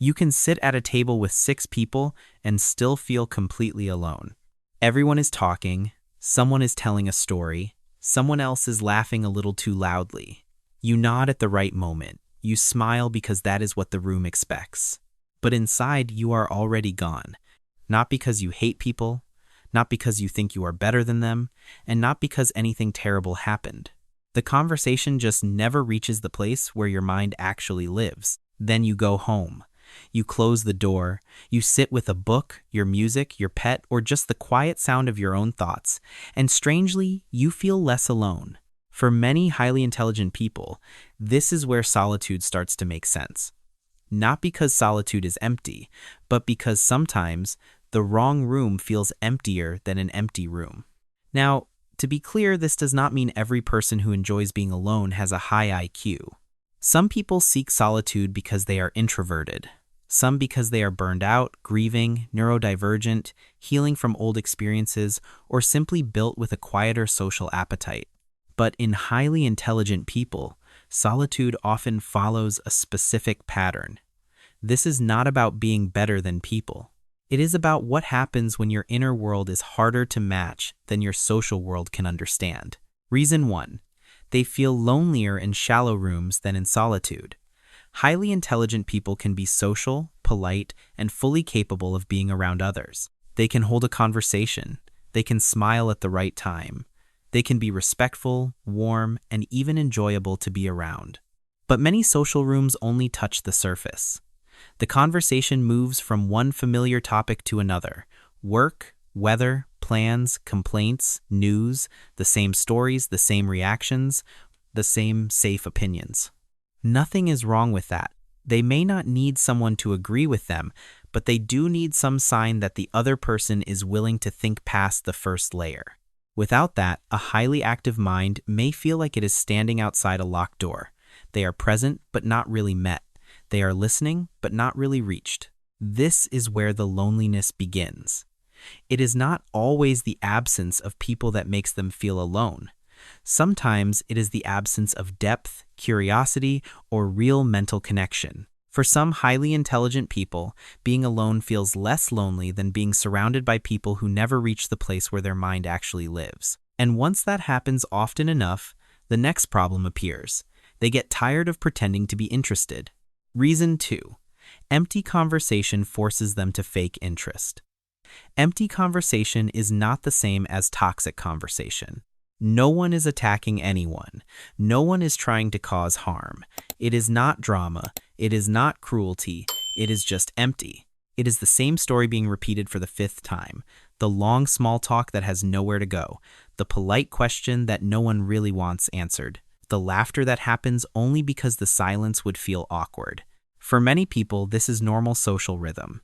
You can sit at a table with 6 people and still feel completely alone. Everyone is talking, someone is telling a story, someone else is laughing a little too loudly. You nod at the right moment. You smile because that is what the room expects. But inside, you are already gone. Not because you hate people, not because you think you are better than them, and not because anything terrible happened. The conversation just never reaches the place where your mind actually lives. Then you go home. You close the door. You sit with a book, your music, your pet, or just the quiet sound of your own thoughts. And strangely, you feel less alone. For many highly intelligent people, this is where solitude starts to make sense. Not because solitude is empty, but because sometimes the wrong room feels emptier than an empty room. Now, to be clear, this does not mean every person who enjoys being alone has a high IQ. Some people seek solitude because they are introverted. Some because they are burned out, grieving, neurodivergent, healing from old experiences, or simply built with a quieter social appetite. But in highly intelligent people, solitude often follows a specific pattern. This is not about being better than people. It is about what happens when your inner world is harder to match than your social world can understand. Reason 1. They feel lonelier in shallow rooms than in solitude. Highly intelligent people can be social, polite, and fully capable of being around others. They can hold a conversation. They can smile at the right time. They can be respectful, warm, and even enjoyable to be around. But many social rooms only touch the surface. The conversation moves from one familiar topic to another: work, weather, plans, complaints, news, the same stories, the same reactions, the same safe opinions. Nothing is wrong with that. They may not need someone to agree with them, but they do need some sign that the other person is willing to think past the first layer. Without that, a highly active mind may feel like it is standing outside a locked door. They are present, but not really met. They are listening, but not really reached. This is where the loneliness begins. It is not always the absence of people that makes them feel alone. Sometimes it is the absence of depth, curiosity, or real mental connection. For some highly intelligent people, being alone feels less lonely than being surrounded by people who never reach the place where their mind actually lives. And once that happens often enough, the next problem appears. They get tired of pretending to be interested. Reason 2. Empty conversation forces them to fake interest. Empty conversation is not the same as toxic conversation. No one is attacking anyone. No one is trying to cause harm. It is not drama. It is not cruelty. It is just empty. It is the same story being repeated for the 5th time. The long small talk that has nowhere to go. The polite question that no one really wants answered. The laughter that happens only because the silence would feel awkward. For many people, this is normal social rhythm.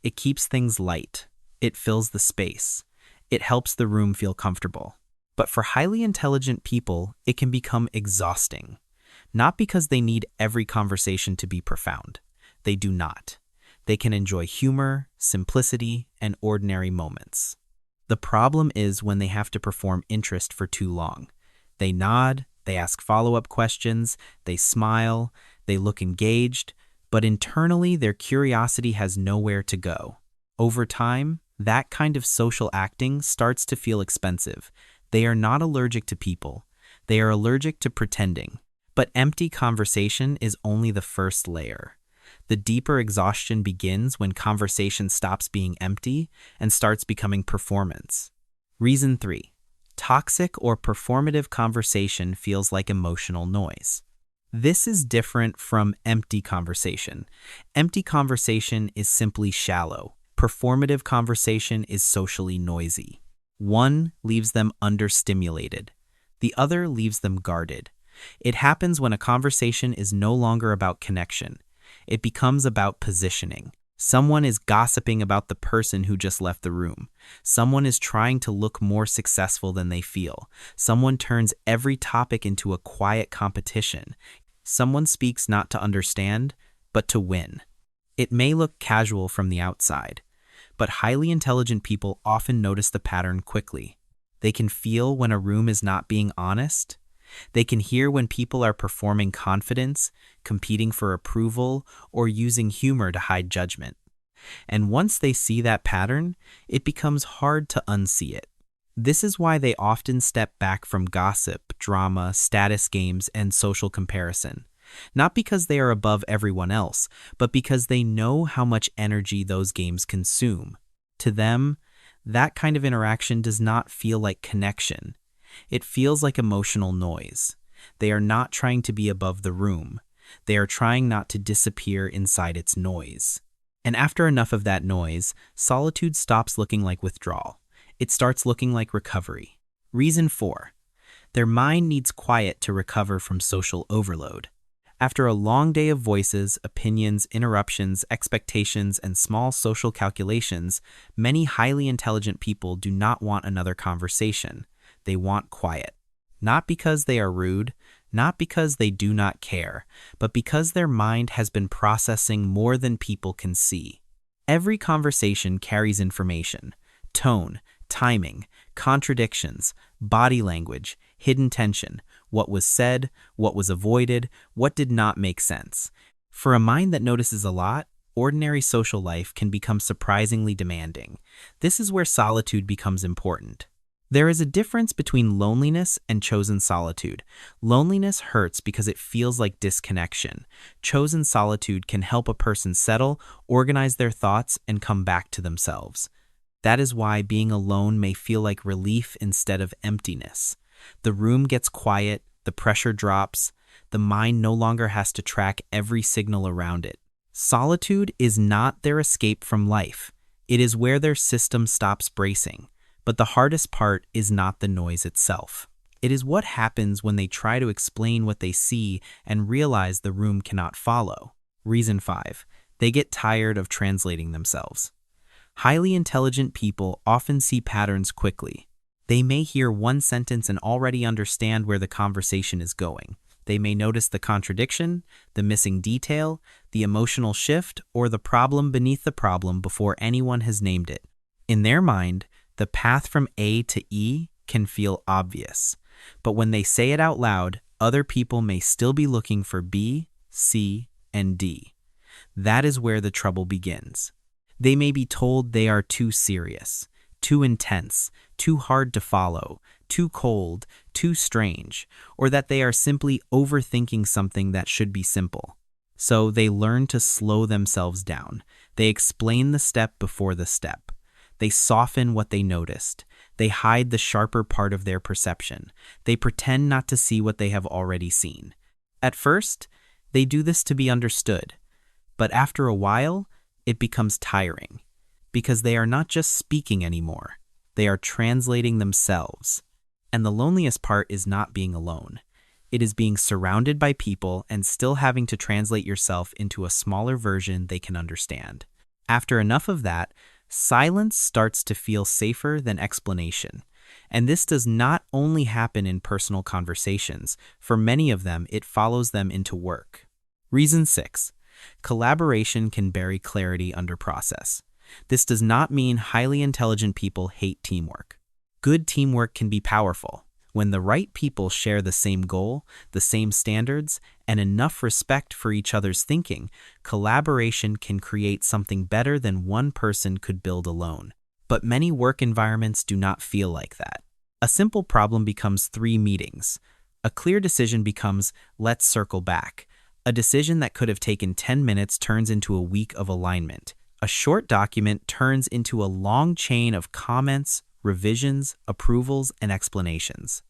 It keeps things light. It fills the space. It helps the room feel comfortable. But for highly intelligent people, it can become exhausting. Not because they need every conversation to be profound. They do not. They can enjoy humor, simplicity, and ordinary moments. The problem is when they have to perform interest for too long. They nod, they ask follow-up questions, they smile, they look engaged, but internally their curiosity has nowhere to go. Over time, that kind of social acting starts to feel expensive. They are not allergic to people. They are allergic to pretending. But empty conversation is only the first layer. The deeper exhaustion begins when conversation stops being empty and starts becoming performance. Reason 3. Toxic or performative conversation feels like emotional noise. This is different from empty conversation. Empty conversation is simply shallow. Performative conversation is socially noisy. One leaves them understimulated. The other leaves them guarded. It happens when a conversation is no longer about connection. It becomes about positioning. Someone is gossiping about the person who just left the room. Someone is trying to look more successful than they feel. Someone turns every topic into a quiet competition. Someone speaks not to understand, but to win. It may look casual from the outside, but highly intelligent people often notice the pattern quickly. They can feel when a room is not being honest. They can hear when people are performing confidence, competing for approval, or using humor to hide judgment. And once they see that pattern, it becomes hard to unsee it. This is why they often step back from gossip, drama, status games, and social comparison. Not because they are above everyone else, but because they know how much energy those games consume. To them, that kind of interaction does not feel like connection. It feels like emotional noise. They are not trying to be above the room. They are trying not to disappear inside its noise. And after enough of that noise, solitude stops looking like withdrawal. It starts looking like recovery. Reason 4. Their mind needs quiet to recover from social overload. After a long day of voices, opinions, interruptions, expectations, and small social calculations, many highly intelligent people do not want another conversation. They want quiet. Not because they are rude, not because they do not care, but because their mind has been processing more than people can see. Every conversation carries information: tone, timing, contradictions, body language, hidden tension, what was said, what was avoided, what did not make sense. For a mind that notices a lot, ordinary social life can become surprisingly demanding. This is where solitude becomes important. There is a difference between loneliness and chosen solitude. Loneliness hurts because it feels like disconnection. Chosen solitude can help a person settle, organize their thoughts, and come back to themselves. That is why being alone may feel like relief instead of emptiness. The room gets quiet, the pressure drops, the mind no longer has to track every signal around it. Solitude is not their escape from life. It is where their system stops bracing. But the hardest part is not the noise itself. It is what happens when they try to explain what they see and realize the room cannot follow. Reason 5. They get tired of translating themselves. Highly intelligent people often see patterns quickly. They may hear one sentence and already understand where the conversation is going. They may notice the contradiction, the missing detail, the emotional shift, or the problem beneath the problem before anyone has named it. In their mind, the path from A to E can feel obvious, but when they say it out loud, other people may still be looking for B, C, and D. That is where the trouble begins. They may be told they are too serious, too intense, too hard to follow, too cold, too strange, or that they are simply overthinking something that should be simple. So they learn to slow themselves down. They explain the step before the step. They soften what they noticed. They hide the sharper part of their perception. They pretend not to see what they have already seen. At first, they do this to be understood. But after a while, it becomes tiring. Because they are not just speaking anymore. They are translating themselves. And the loneliest part is not being alone. It is being surrounded by people and still having to translate yourself into a smaller version they can understand. After enough of that, silence starts to feel safer than explanation. And this does not only happen in personal conversations. For many of them, it follows them into work. Reason 6. Collaboration can bury clarity under process. This does not mean highly intelligent people hate teamwork. Good teamwork can be powerful. When the right people share the same goal, the same standards, and enough respect for each other's thinking, collaboration can create something better than one person could build alone. But many work environments do not feel like that. A simple problem becomes 3 meetings. A clear decision becomes, let's circle back. A decision that could have taken 10 minutes turns into a week of alignment. A short document turns into a long chain of comments, revisions, approvals, and explanations.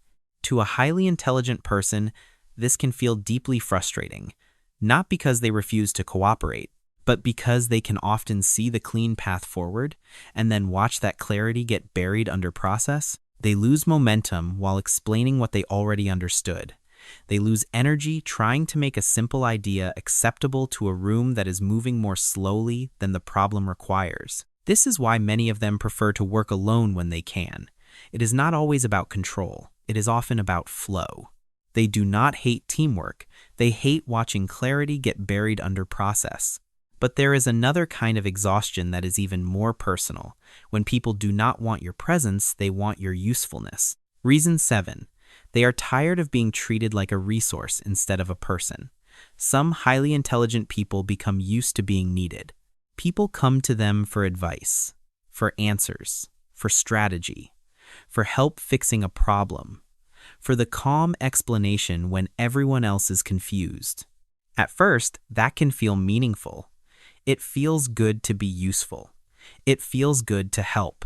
To a highly intelligent person, this can feel deeply frustrating, not because they refuse to cooperate, but because they can often see the clean path forward and then watch that clarity get buried under process. They lose momentum while explaining what they already understood. They lose energy trying to make a simple idea acceptable to a room that is moving more slowly than the problem requires. This is why many of them prefer to work alone when they can. It is not always about control. It is often about flow. They do not hate teamwork. They hate watching clarity get buried under process. But there is another kind of exhaustion that is even more personal. When people do not want your presence, they want your usefulness. Reason 7. They are tired of being treated like a resource instead of a person. Some highly intelligent people become used to being needed. People come to them for advice, for answers, for strategy, for help fixing a problem, for the calm explanation when everyone else is confused. At first, that can feel meaningful. It feels good to be useful. It feels good to help.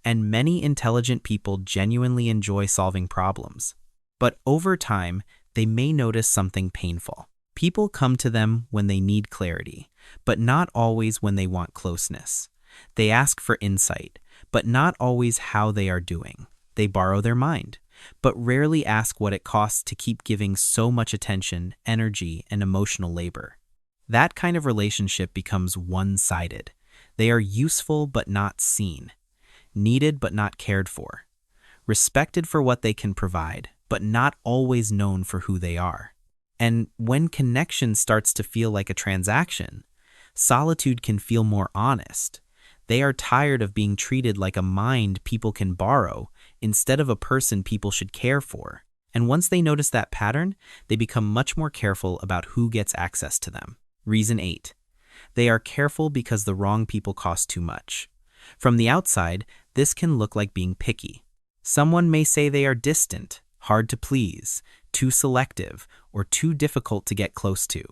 And many intelligent people genuinely enjoy solving problems. But over time, they may notice something painful. People come to them when they need clarity, but not always when they want closeness. They ask for insight, but not always how they are doing. They borrow their mind, but rarely ask what it costs to keep giving so much attention, energy, and emotional labor. That kind of relationship becomes one-sided. They are useful but not seen, needed but not cared for, respected for what they can provide, but not always known for who they are. And when connection starts to feel like a transaction, solitude can feel more honest. They are tired of being treated like a mind people can borrow instead of a person people should care for. And once they notice that pattern, they become much more careful about who gets access to them. Reason 8. They are careful because the wrong people cost too much. From the outside, this can look like being picky. Someone may say they are distant, hard to please, too selective, or too difficult to get close to.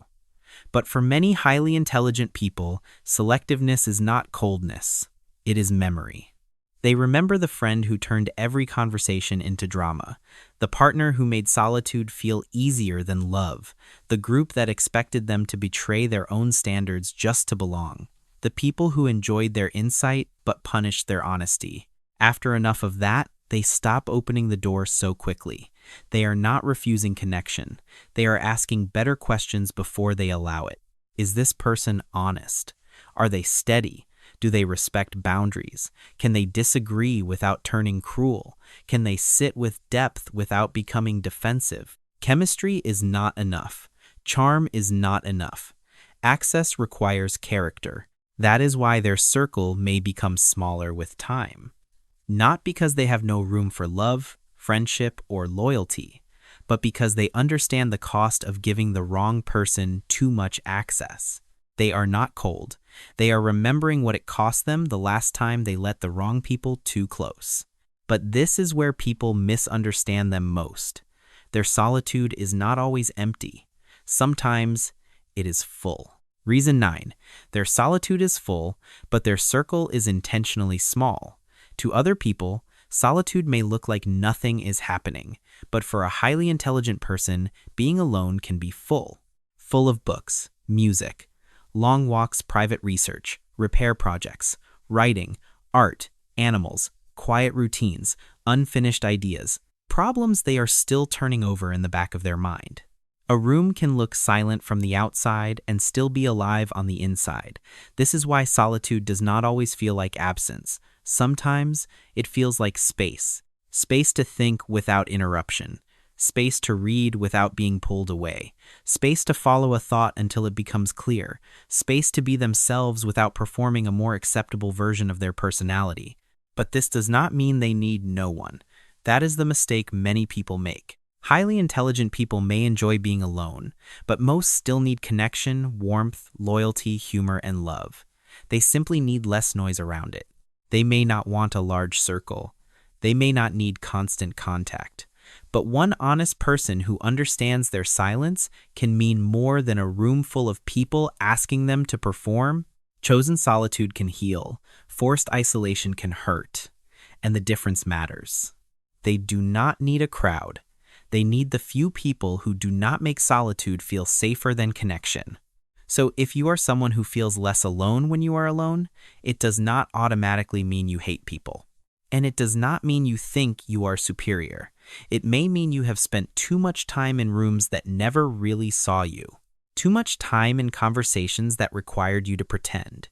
But for many highly intelligent people, selectiveness is not coldness. It is memory. They remember the friend who turned every conversation into drama, the partner who made solitude feel easier than love, the group that expected them to betray their own standards just to belong, the people who enjoyed their insight but punished their honesty. After enough of that, they stop opening the door so quickly. They are not refusing connection. They are asking better questions before they allow it. Is this person honest? Are they steady? Do they respect boundaries? Can they disagree without turning cruel? Can they sit with depth without becoming defensive? Chemistry is not enough. Charm is not enough. Access requires character. That is why their circle may become smaller with time. Not because they have no room for love, friendship, or loyalty, but because they understand the cost of giving the wrong person too much access. They are not cold. They are remembering what it cost them the last time they let the wrong people too close. But this is where people misunderstand them most. Their solitude is not always empty. Sometimes it is full. Reason 9. Their solitude is full, but their circle is intentionally small. To other people, solitude may look like nothing is happening, but for a highly intelligent person, being alone can be full. Full of books, music, long walks, private research, repair projects, writing, art, animals, quiet routines, unfinished ideas, problems they are still turning over in the back of their mind. A room can look silent from the outside and still be alive on the inside. This is why solitude does not always feel like absence. Sometimes it feels like space. Space to think without interruption. Space to read without being pulled away. Space to follow a thought until it becomes clear. Space to be themselves without performing a more acceptable version of their personality. But this does not mean they need no one. That is the mistake many people make. Highly intelligent people may enjoy being alone, but most still need connection, warmth, loyalty, humor, and love. They simply need less noise around it. They may not want a large circle. They may not need constant contact. But one honest person who understands their silence can mean more than a room full of people asking them to perform. Chosen solitude can heal. Forced isolation can hurt. And the difference matters. They do not need a crowd. They need the few people who do not make solitude feel safer than connection. So if you are someone who feels less alone when you are alone, it does not automatically mean you hate people. And it does not mean you think you are superior. It may mean you have spent too much time in rooms that never really saw you. Too much time in conversations that required you to pretend.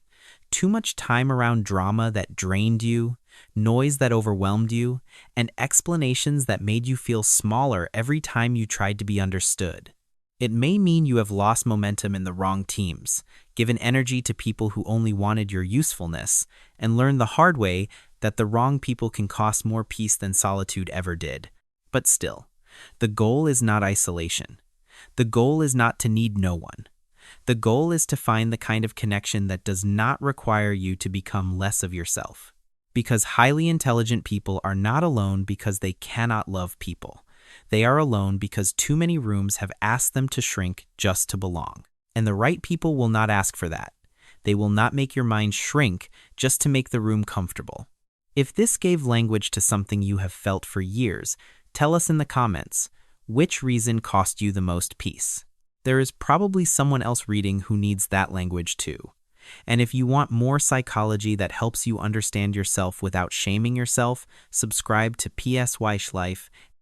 Too much time around drama that drained you, noise that overwhelmed you, and explanations that made you feel smaller every time you tried to be understood. It may mean you have lost momentum in the wrong teams, given energy to people who only wanted your usefulness, and learned the hard way that the wrong people can cost more peace than solitude ever did. But still, The goal is not isolation. The goal is not to need no one. The goal is to find the kind of connection that does not require you to become less of yourself. Because highly intelligent people are not alone because they cannot love people. They are alone because too many rooms have asked them to shrink just to belong. And the right people will not ask for that. They will not make your mind shrink just to make the room comfortable. If this gave language to something you have felt for years, tell us in the comments, which reason cost you the most peace? There is probably someone else reading who needs that language too. And if you want more psychology that helps you understand yourself without shaming yourself, subscribe to Psyche-Life